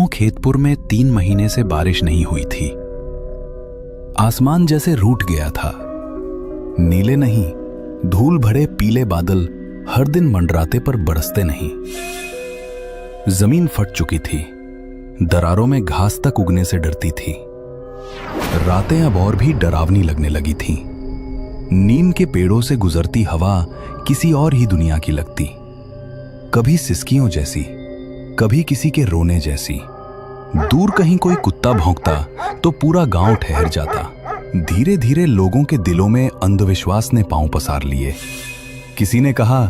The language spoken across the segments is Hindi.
गांव खेतपुर में 3 महीने से बारिश नहीं हुई थी। आसमान जैसे रूठ गया था। नीले नहीं, धूल भरे पीले बादल हर दिन मंडराते पर बरसते नहीं। जमीन फट चुकी थी, दरारों में घास तक उगने से डरती थी। रातें अब और भी डरावनी लगने लगी थीं। नीम के पेड़ों से गुजरती हवा किसी और ही दुनिया की लगती, कभी सिसकियों जैसी, कभी किसी के रोने जैसी। दूर कहीं कोई कुत्ता भौंकता तो पूरा गांव ठहर जाता। धीरे धीरे लोगों के दिलों में अंधविश्वास ने पांव पसार लिए। किसी ने कहा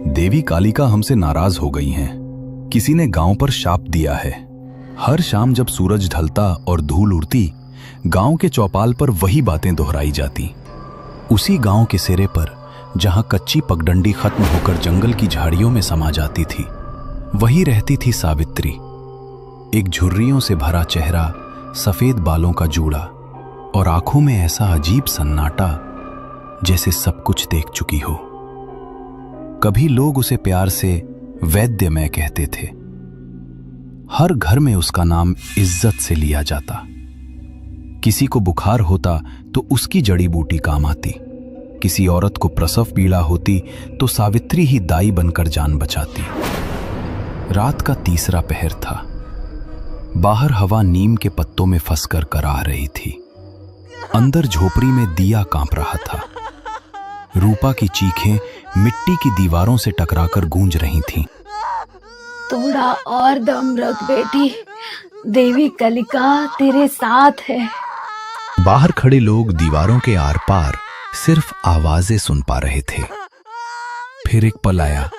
देवी कालिका हमसे नाराज हो गई हैं। किसी ने गांव पर शाप दिया है। हर शाम जब सूरज ढलता और धूल उड़ती, गांव के चौपाल पर वही बातें दोहराई जाती। उसी गांव के सिरे पर जहां कच्ची पगडंडी खत्म होकर जंगल की झाड़ियों में समा जाती थी, वही रहती थी सावित्री। एक झुर्रियों से भरा चेहरा, सफेद बालों का जूड़ा और आंखों में ऐसा अजीब सन्नाटा जैसे सब कुछ देख चुकी हो। कभी लोग उसे प्यार से वैद्यमय कहते थे। हर घर में उसका नाम इज्जत से लिया जाता। किसी को बुखार होता तो उसकी जड़ी बूटी काम आती। किसी औरत को प्रसव पीड़ा होती तो सावित्री ही दाई बनकर जान बचाती। रात का तीसरा पहर था। बाहर हवा नीम के पत्तों में फंसकर कराह रही थी। अंदर झोपड़ी में दिया कांप रहा था। रूपा की चीखें मिट्टी की दीवारों से टकराकर गूंज रही थीं। थोड़ा और दम रख बेटी, देवी कालिका तेरे साथ है। बाहर खड़े लोग दीवारों के आर पार सिर्फ आवाजें सुन पा रहे थे। फिर एक पल आया,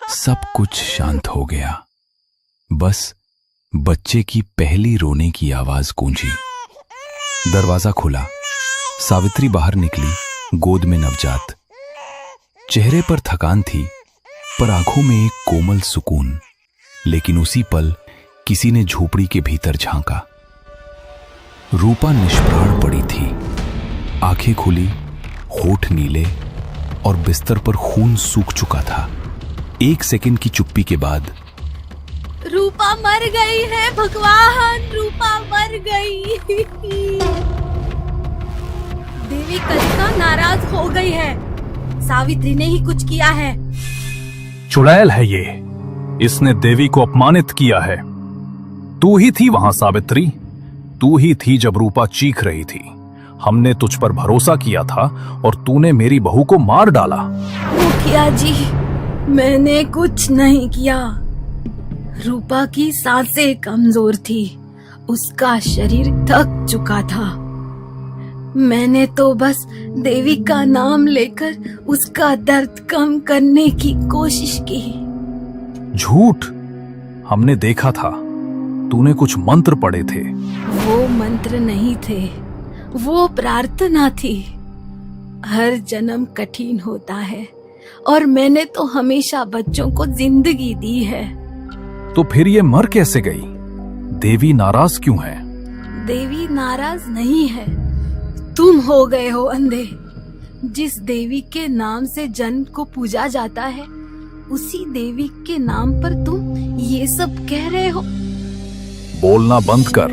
सब कुछ शांत हो गया। बस बच्चे की पहली रोने की आवाज गूंजी। दरवाजा खुला, सावित्री बाहर निकली, गोद में नवजात। चेहरे पर थकान थी, पर आंखों में एक कोमल सुकून। लेकिन उसी पल किसी ने झोपड़ी के भीतर झांका। रूपा निष्प्राण पड़ी थी, आंखें खुली, होठ नीले और बिस्तर पर खून सूख चुका था। 1 सेकंड की चुप्पी के बाद, रूपा मर गई है भगवान, रूपा मर गई। देवी कालिका नाराज हो गई है। सावित्री ने ही कुछ किया है। चुड़ैल है ये, इसने देवी को अपमानित किया है। तू ही थी वहां सावित्री, तू ही थी जब रूपा चीख रही थी। हमने तुझ पर भरोसा किया था और तूने मेरी बहू को मार डाला। मुखिया जी, मैंने कुछ नहीं किया। रूपा की सांसें कमजोर थी, उसका शरीर थक चुका था। मैंने तो बस देवी का नाम लेकर उसका दर्द कम करने की कोशिश की। झूठ, हमने देखा था, तूने कुछ मंत्र पढ़े थे। वो मंत्र नहीं थे, वो प्रार्थना थी। हर जन्म कठिन होता है और मैंने तो हमेशा बच्चों को जिंदगी दी है। तो फिर ये मर कैसे गई? देवी नाराज क्यों है? देवी नाराज नहीं है, तुम हो गए हो अंधे। जिस देवी के नाम से जन्म को पूजा जाता है, उसी देवी के नाम पर तुम ये सब कह रहे हो। बोलना बंद कर,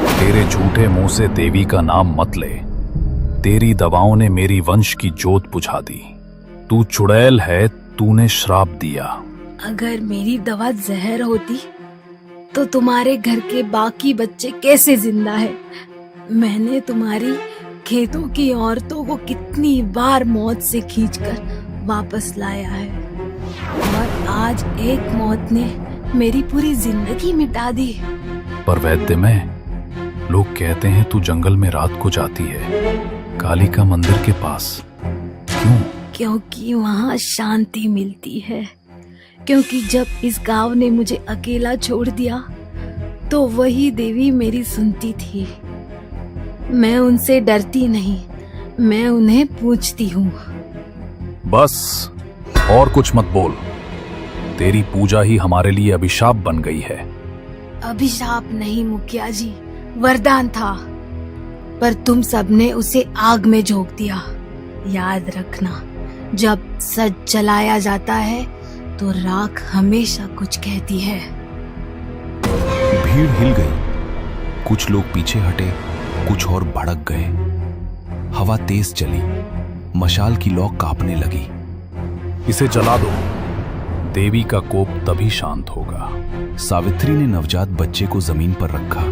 तेरे झूठे मुंह से देवी का नाम मत ले। तेरी दवाओं ने मेरी वंश की जोत बुझा दी। तू चुड़ैल है, तूने श्राप दिया। अगर मेरी दवा जहर होती तो तुम्हारे घर के बाकी बच्चे कैसे जिंदा है? मैंने तुम्हारी खेतों की औरतों को कितनी बार मौत से खींचकर वापस लाया है, और आज एक मौत ने मेरी पूरी जिंदगी मिटा दी। पर वैद्य में लोग कहते हैं तू जंगल में रात को जाती है, कालिका मंदिर के पास। क्यों? क्योंकि वहाँ शांति मिलती है। क्योंकि जब इस गांव ने मुझे अकेला छोड़ दिया तो वही देवी मेरी सुनती थी। मैं उनसे डरती नहीं, मैं उन्हें पूछती हूँ। बस और कुछ मत बोल। तेरी पूजा ही हमारे लिए अभिशाप बन गई है। अभिशाप नहीं मुखिया जी, वरदान था, पर तुम सबने उसे आग में झोंक दिया। याद रखना, जब सच जलाया जाता है तो राख हमेशा कुछ कहती है। भीड़ हिल गई। कुछ लोग पीछे हटे, कुछ और भड़क गए। हवा तेज चली, मशाल की लौ कांपने लगी। इसे जला दो, देवी का कोप तभी शांत होगा। सावित्री ने नवजात बच्चे को जमीन पर रखा,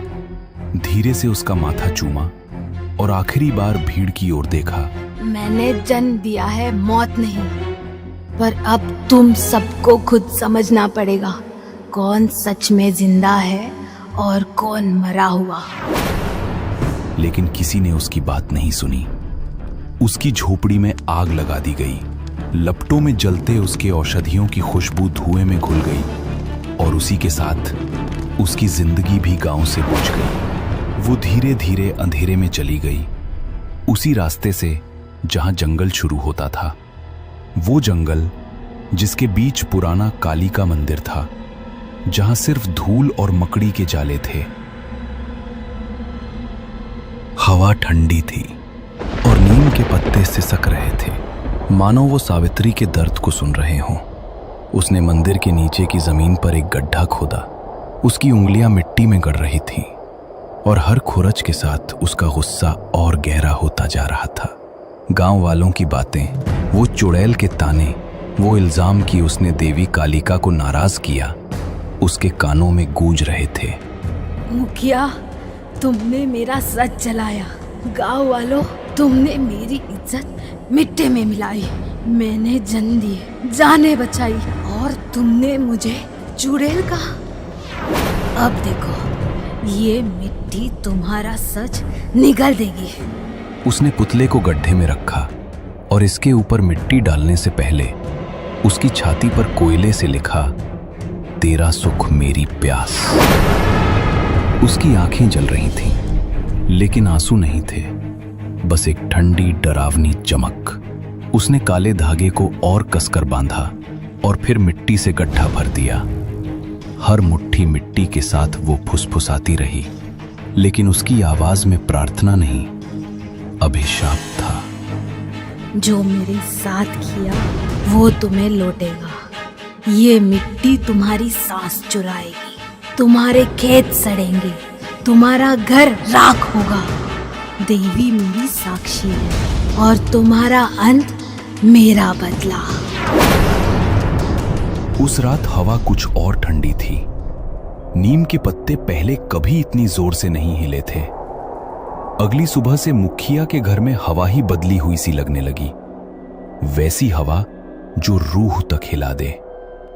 धीरे से उसका माथा चूमा और आखिरी बार भीड़ की ओर देखा। मैंने जन्म दिया है, मौत नहीं। पर अब तुम सबको खुद समझना पड़ेगा, कौन सच में जिंदा है और कौन मरा हुआ। लेकिन किसी ने उसकी बात नहीं सुनी। उसकी झोपड़ी में आग लगा दी गई। लपटों में जलते उसके औषधियों की खुशबू धुएं में घुल गई और उसी के साथ उसकी जिंदगी भी गांव से बुझ गई। वो धीरे धीरे अंधेरे में चली गई, उसी रास्ते से जहां जंगल शुरू होता था। वो जंगल जिसके बीच पुराना काली का मंदिर था, जहां सिर्फ धूल और मकड़ी के जाले थे। हवा ठंडी थी और नीम के पत्ते सिसक रहे थे, मानो वो सावित्री के दर्द को सुन रहे हों। उसने मंदिर के नीचे की जमीन पर एक गड्ढा खोदा। उसकी उंगलियां मिट्टी में गड़ रही थीं और हर खुरच के साथ उसका गुस्सा और गहरा होता जा रहा था। गांव वालों की बातें, वो चुड़ैल के ताने, वो इल्जाम कि उसने देवी कालिका को नाराज किया, उसके कानों में गूंज रहे थे। मुखिया, तुमने मेरा सच जलाया। गांव वालों, तुमने मेरी इज्जत मिट्टी में मिलाई। मैंने जन्म दिए, जाने बचाई और तुमने मुझे चुड़ैल कहा। अब देखो, ये मिट्टी तुम्हारा सच निगल देगी। उसने पुतले को गड्ढे में रखा और इसके ऊपर मिट्टी डालने से पहले उसकी छाती पर कोयले से लिखा, तेरा सुख मेरी प्यास। उसकी आंखें जल रही थीं, लेकिन आंसू नहीं थे, बस एक ठंडी डरावनी चमक। उसने काले धागे को और कसकर बांधा और फिर मिट्टी से गड्ढा भर दिया। हर मुट्ठी मिट्टी के साथ वो फुसफुसाती रही, लेकिन उसकी आवाज में प्रार्थना नहीं, अभिशाप था। जो मेरे साथ किया वो तुम्हें लौटेगा। ये मिट्टी तुम्हारी सांस चुराएगी, तुम्हारे खेत सड़ेंगे, तुम्हारा घर राख होगा। देवी मेरी साक्षी है और तुम्हारा अंत मेरा बदला। उस रात हवा कुछ और ठंडी थी। नीम के पत्ते पहले कभी इतनी जोर से नहीं हिले थे। अगली सुबह से मुखिया के घर में हवा ही बदली हुई सी लगने लगी, वैसी हवा जो रूह तक हिला दे।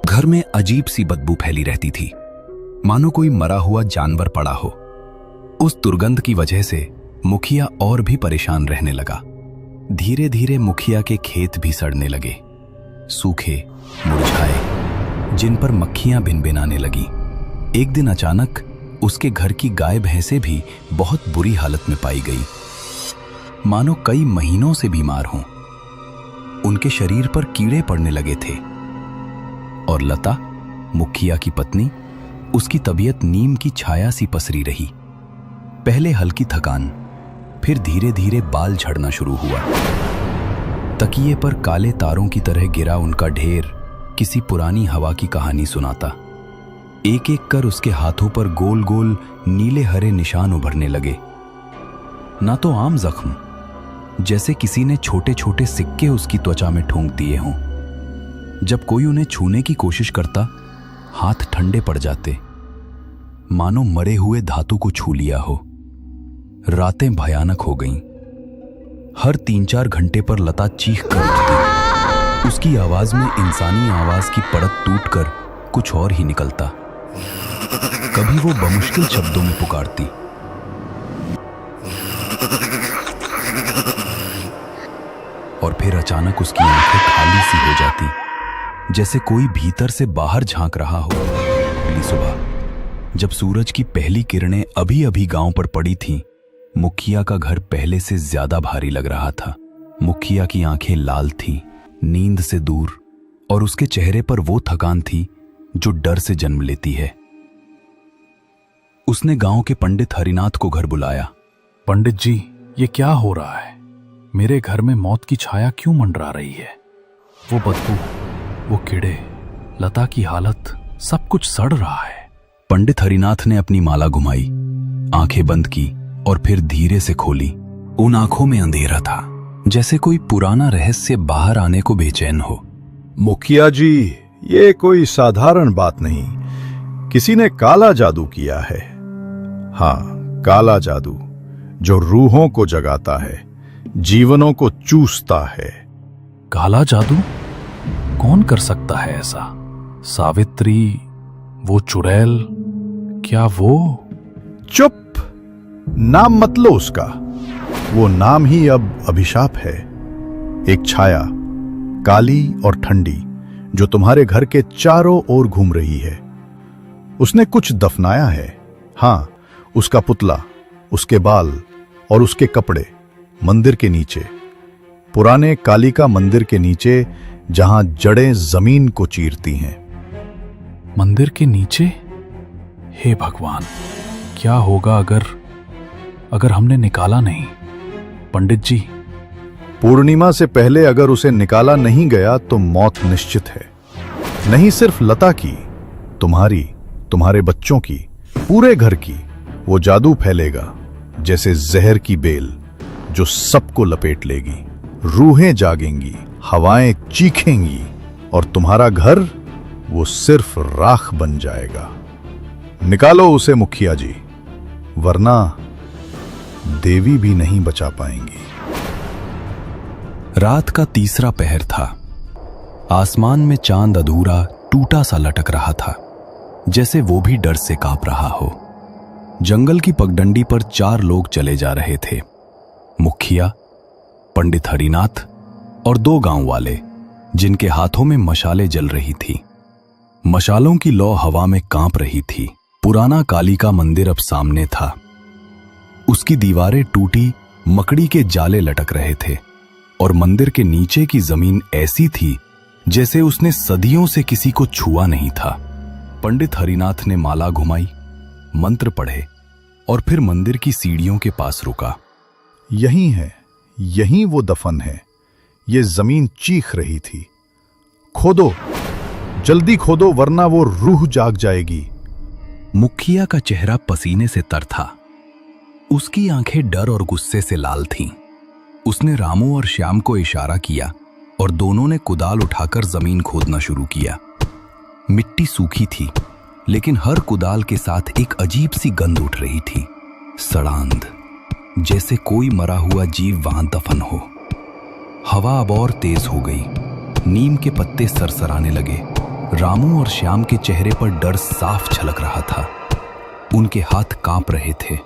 घर में अजीब सी बदबू फैली रहती थी, मानो कोई मरा हुआ जानवर पड़ा हो। उस दुर्गंध की वजह से मुखिया और भी परेशान रहने लगा। धीरे धीरे मुखिया के खेत भी सड़ने लगे, सूखे, मुरझाए, जिन पर मक्खियां भिनभिनाने लगी। एक दिन अचानक उसके घर की गाय भैंसें भी बहुत बुरी हालत में पाई गई, मानो कई महीनों से बीमार हों। उनके शरीर पर कीड़े पड़ने लगे थे। और लता, मुखिया की पत्नी, उसकी तबीयत नीम की छाया सी पसरी रही। पहले हल्की थकान, फिर धीरे धीरे बाल झड़ना शुरू हुआ। तकिए पर काले तारों की तरह गिरा उनका ढेर किसी पुरानी हवा की कहानी सुनाता। एक एक कर उसके हाथों पर गोल गोल नीले हरे निशान उभरने लगे। ना तो आम जख्म, जैसे किसी ने छोटे छोटे सिक्के उसकी त्वचा में ठोंक दिए हों। जब कोई उन्हें छूने की कोशिश करता, हाथ ठंडे पड़ जाते, मानो मरे हुए धातु को छू लिया हो। रातें भयानक हो गईं। हर 3-4 घंटे पर लता चीख कर उठती। उसकी आवाज में इंसानी आवाज की परत टूटकर कुछ और ही निकलता। कभी वो बमुश्किल शब्दों में पुकारती, और फिर अचानक उसकी आंखें खाली सी हो जाती, जैसे कोई भीतर से बाहर झांक रहा हो। अगली सुबह जब सूरज की पहली किरणें अभी अभी गांव पर पड़ी थीं, मुखिया का घर पहले से ज्यादा भारी लग रहा था। मुखिया की आंखें लाल थीं, नींद से दूर, और उसके चेहरे पर वो थकान थी जो डर से जन्म लेती है। उसने गांव के पंडित हरिनाथ को घर बुलाया। पंडित जी, ये क्या हो रहा है? मेरे घर में मौत की छाया क्यों मंडरा रही है? वो बदबू, वो कीड़े, लता की हालत, सब कुछ सड़ रहा है। पंडित हरिनाथ ने अपनी माला घुमाई, आंखें बंद की और फिर धीरे से खोली। उन आंखों में अंधेरा था, जैसे कोई पुराना रहस्य बाहर आने को बेचैन हो। मुखिया जी, ये कोई साधारण बात नहीं, किसी ने काला जादू किया है। हाँ, काला जादू जो रूहों को जगाता है, जीवनों को चूसता है। काला जादू? कौन कर सकता है ऐसा? सावित्री, वो चुड़ैल, क्या वो? चुप! नाम मत लो उसका, वो नाम ही अब अभिशाप है। एक छाया, काली और ठंडी, जो तुम्हारे घर के चारों ओर घूम रही है। उसने कुछ दफनाया है। हां, उसका पुतला, उसके बाल और उसके कपड़े मंदिर के नीचे, पुराने कालिका मंदिर के नीचे, जहां जड़ें जमीन को चीरती हैं। मंदिर के नीचे? हे भगवान, क्या होगा अगर हमने निकाला नहीं? पंडित जी, पूर्णिमा से पहले अगर उसे निकाला नहीं गया तो मौत निश्चित है। नहीं सिर्फ लता की, तुम्हारी, तुम्हारे बच्चों की, पूरे घर की। वो जादू फैलेगा जैसे जहर की बेल, जो सबको लपेट लेगी। रूहें जागेंगी, हवाएं चीखेंगी और तुम्हारा घर वो सिर्फ राख बन जाएगा। निकालो उसे मुखिया जी, वरना देवी भी नहीं बचा पाएंगी। रात का तीसरा पहर था। आसमान में चांद अधूरा टूटा सा लटक रहा था, जैसे वो भी डर से कांप रहा हो। जंगल की पगडंडी पर 4 लोग चले जा रहे थे, मुखिया, पंडित हरिनाथ और 2 गांव वाले, जिनके हाथों में मशालें जल रही थी। मशालों की लौ हवा में कांप रही थी। पुराना कालिका मंदिर अब सामने था। उसकी दीवारें टूटी मकड़ी के जाले लटक रहे थे और मंदिर के नीचे की जमीन ऐसी थी जैसे उसने सदियों से किसी को छुआ नहीं था। पंडित हरिनाथ ने माला घुमाई, मंत्र पढ़े और फिर मंदिर की सीढ़ियों के पास रुका। यहीं है, यहीं वो दफन है। ये जमीन चीख रही थी। खोदो, जल्दी खोदो, वरना वो रूह जाग जाएगी। मुखिया का चेहरा पसीने से तर था। उसकी आंखें डर और गुस्से से लाल थीं। उसने रामू और श्याम को इशारा किया और दोनों ने कुदाल उठाकर जमीन खोदना शुरू किया। मिट्टी सूखी थी, लेकिन हर कुदाल के साथ एक अजीब सी गंध उठ रही थी, सड़ांध, जैसे कोई मरा हुआ जीव वहां दफन हो। हवा अब और तेज हो गई, नीम के पत्ते सरसराने लगे। रामू और श्याम के चेहरे पर डर साफ झलक रहा था। उनके हाथ कांप रहे थे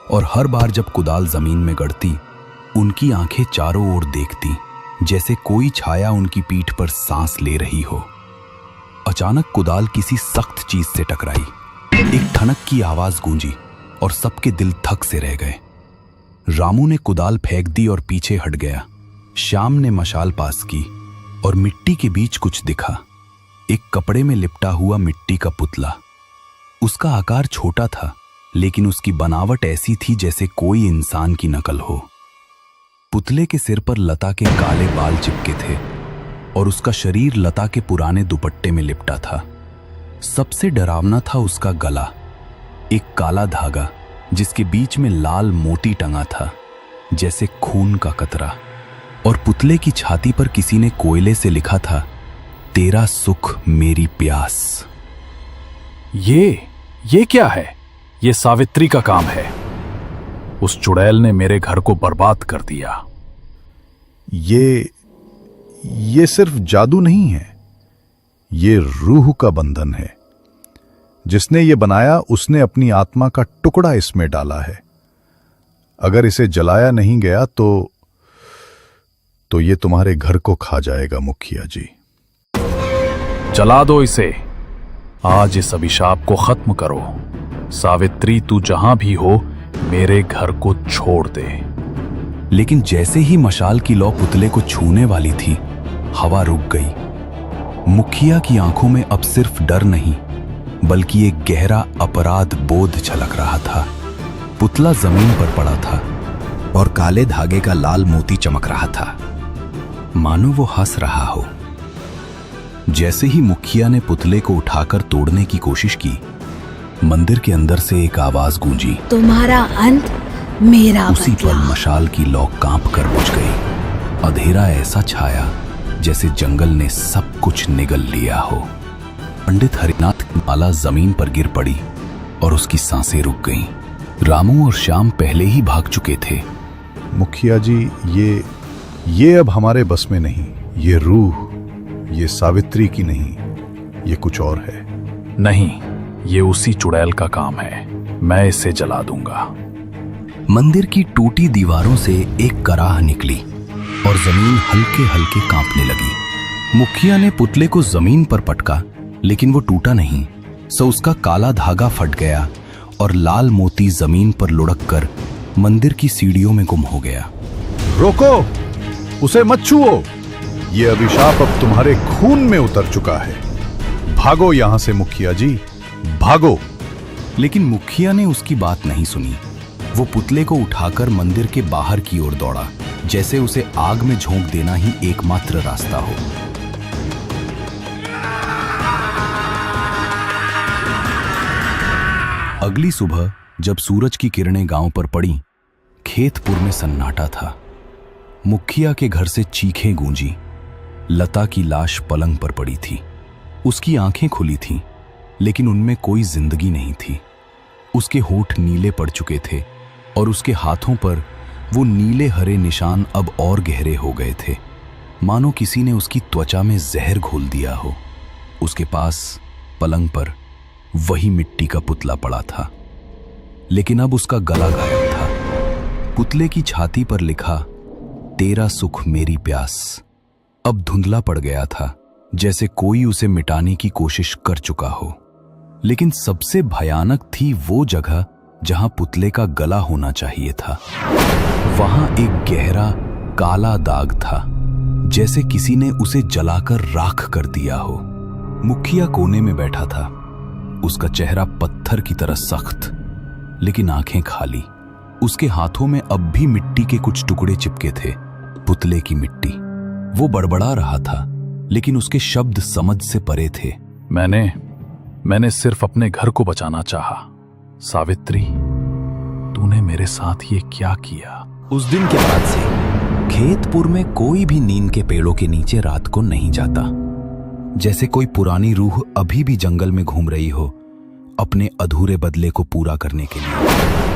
और हर बार जब कुदाल जमीन में गड़ती, उनकी आंखें चारों ओर देखती, जैसे कोई छाया उनकी पीठ पर सांस ले रही हो। अचानक कुदाल किसी सख्त चीज से टकराई। एक ठनक की आवाज गूंजी और सबके दिल थक से रह गए। रामू ने कुदाल फेंक दी और पीछे हट गया। श्याम ने मशाल पास की और मिट्टी के बीच कुछ दिखा। एक कपड़े में लिपटा हुआ मिट्टी का पुतला। उसका आकार छोटा था, लेकिन उसकी बनावट ऐसी थी जैसे कोई इंसान की नकल हो। पुतले के सिर पर लता के काले बाल चिपके थे और उसका शरीर लता के पुराने दुपट्टे में लिपटा था। सबसे डरावना था उसका गला, एक काला धागा जिसके बीच में लाल मोती टंगा था, जैसे खून का कतरा। और पुतले की छाती पर किसी ने कोयले से लिखा था, तेरा सुख मेरी प्यास। ये क्या है? ये सावित्री का काम है। उस चुड़ैल ने मेरे घर को बर्बाद कर दिया। ये सिर्फ जादू नहीं है, ये रूह का बंधन है। जिसने ये बनाया उसने अपनी आत्मा का टुकड़ा इसमें डाला है। अगर इसे जलाया नहीं गया तो ये तुम्हारे घर को खा जाएगा मुखिया जी। जला दो इसे। आज इस अभिशाप को खत्म करो। सावित्री, तू जहां भी हो, मेरे घर को छोड़ दे। लेकिन जैसे ही मशाल की लौ पुतले को छूने वाली थी, हवा रुक गई। मुखिया की आंखों में अब सिर्फ डर नहीं, बल्कि एक गहरा अपराध बोध झलक रहा था। पुतला जमीन पर पड़ा था और काले धागे का लाल मोती चमक रहा था, मानो वो हंस रहा हो। जैसे ही मुखिया ने पुतले को उठाकर तोड़ने की कोशिश की, मंदिर के अंदर से एक आवाज गूंजी। तुम्हारा अंत मेरा उसी बदला। पल मशाल की लौ कांप कर बुझ गई। अधेरा ऐसा छाया जैसे जंगल ने सब कुछ निगल लिया हो। पंडित हरिनाथ की माला जमीन पर गिर पड़ी और उसकी सांसें रुक गईं। रामू और श्याम पहले ही भाग चुके थे। मुखिया जी, ये अब हमारे बस में नहीं। ये रूह, ये सावित्री की नहीं, ये कुछ और है। नहीं, ये उसी चुड़ैल का काम है। मैं इसे जला दूंगा। मंदिर की टूटी दीवारों से एक कराह निकली और जमीन हल्के हल्के कांपने लगी। मुखिया ने पुतले को जमीन पर पटका, लेकिन वो टूटा नहीं। सो उसका काला धागा फट गया और लाल मोती जमीन पर लुढ़क कर मंदिर की सीढ़ियों में गुम हो गया। रोको, उसे मत छुओ। ये अभिशाप अब तुम्हारे खून में उतर चुका है। भागो यहां से मुखिया जी, भागो। लेकिन मुखिया ने उसकी बात नहीं सुनी। वो पुतले को उठाकर मंदिर के बाहर की ओर दौड़ा, जैसे उसे आग में झोंक देना ही एकमात्र रास्ता हो। अगली सुबह जब सूरज की किरणें गांव पर पड़ी, खेतपुर में सन्नाटा था। मुखिया के घर से चीखें गूंजी। लता की लाश पलंग पर पड़ी थी। उसकी आंखें खुली थीं, लेकिन उनमें कोई जिंदगी नहीं थी। उसके होठ नीले पड़ चुके थे और उसके हाथों पर वो नीले हरे निशान अब और गहरे हो गए थे, मानो किसी ने उसकी त्वचा में जहर घोल दिया हो। उसके पास पलंग पर वही मिट्टी का पुतला पड़ा था, लेकिन अब उसका गला गायब था। पुतले की छाती पर लिखा, तेरा सुख मेरी प्यास, अब धुंधला पड़ गया था, जैसे कोई उसे मिटाने की कोशिश कर चुका हो। लेकिन सबसे भयानक थी वो जगह जहां पुतले का गला होना चाहिए था। वहां एक गहरा काला दाग था, जैसे किसी ने उसे जलाकर राख कर दिया हो। मुखिया कोने में बैठा था। उसका चेहरा पत्थर की तरह सख्त, लेकिन आंखें खाली। उसके हाथों में अब भी मिट्टी के कुछ टुकड़े चिपके थे, पुतले की मिट्टी। वो बड़बड़ा रहा था, लेकिन उसके शब्द समझ से परे थे। मैंने सिर्फ अपने घर को बचाना चाहा। सावित्री, तूने मेरे साथ ये क्या किया? उस दिन के बाद से खेतपुर में कोई भी नीम के पेड़ों के नीचे रात को नहीं जाता, जैसे कोई पुरानी रूह अभी भी जंगल में घूम रही हो, अपने अधूरे बदले को पूरा करने के लिए।